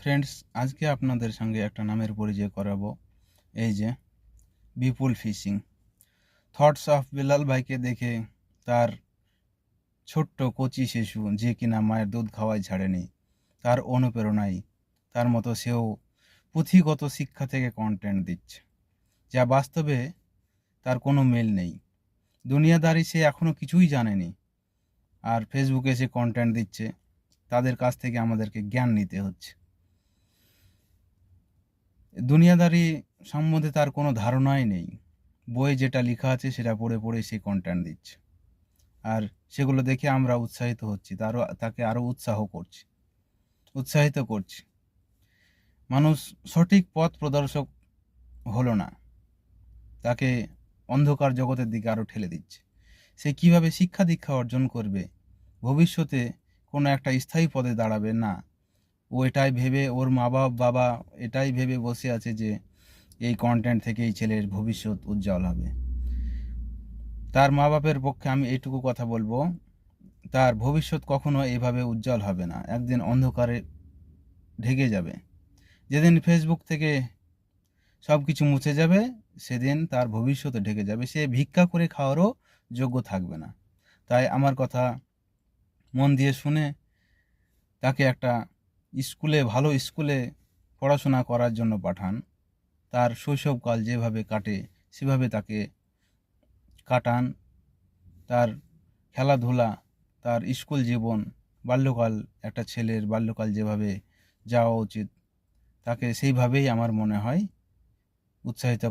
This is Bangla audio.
ফ্রেন্ডস, আজকে আপনাদের সঙ্গে একটা নামের পরিচয় করাবো। এই যে বিপুল ফিশিং। থটস অফ বিলাল ভাইকে দেখে তার ছোট্ট কচি শিশু, যে কিনা মায়ের দুধ খাওয়াই ছাড়েনি, তার অনুপ্রেরণায় তার মতো সেও পুঁথিগত শিক্ষা থেকে কন্টেন্ট দিচ্ছে, যা বাস্তবে তার কোনো মিল নেই। দুনিয়াদারি সে এখনও কিছুই জানেনি, আর ফেসবুকে সে কন্টেন্ট দিচ্ছে। তাদের কাছ থেকে আমাদেরকে জ্ঞান নিতে হচ্ছে। দুনিয়াদারি সম্বন্ধে তার কোনো ধারণাই নেই। বইয়ে যেটা লেখা আছে সেটা পড়ে পড়ে সে কন্টেন্ট দিচ্ছে, আর সেগুলো দেখে আমরা উৎসাহিত হচ্ছি, তাকে আরও উৎসাহিত করছি। মানুষ সঠিক পথ প্রদর্শক হলো না, তাকে অন্ধকার জগতের দিকে আরও ঠেলে দিচ্ছে। সে কিভাবে শিক্ষা দীক্ষা অর্জন করবে, ভবিষ্যতে কোনো একটা স্থায়ী পদে দাঁড়াবে না, ও এটাই ভেবে, ওর মা বাবা এটাই ভেবে বসে আছে যে এই কন্টেন্ট থেকে এই ছেলের ভবিষ্যৎ উজ্জ্বল হবে। তার মা বাপের পক্ষে আমি এইটুকু কথা বলবো, তার ভবিষ্যৎ কখনো এভাবে উজ্জ্বল হবে না, একদিন অন্ধকারে ঢেকে যাবে। যেদিন ফেসবুক থেকে সব কিছু মুছে যাবে, সেদিন তার ভবিষ্যতে ঢেকে যাবে, সে ভিক্ষা করে খাওয়ারও যোগ্য থাকবে না। তাই আমার কথা মন দিয়ে শুনে তাকে একটা ভালো স্কুলে পড়াশোনা করার জন্য পাঠান। তার শৈশবকাল যেভাবে কাটে সেভাবে তাকে কাটান। তার খেলাধুলা, তার স্কুল জীবন, বাল্যকাল, একটা ছেলের বাল্যকাল যেভাবে যাওয়া উচিত, তাকে সেইভাবেই আমার মনে হয় উৎসাহিত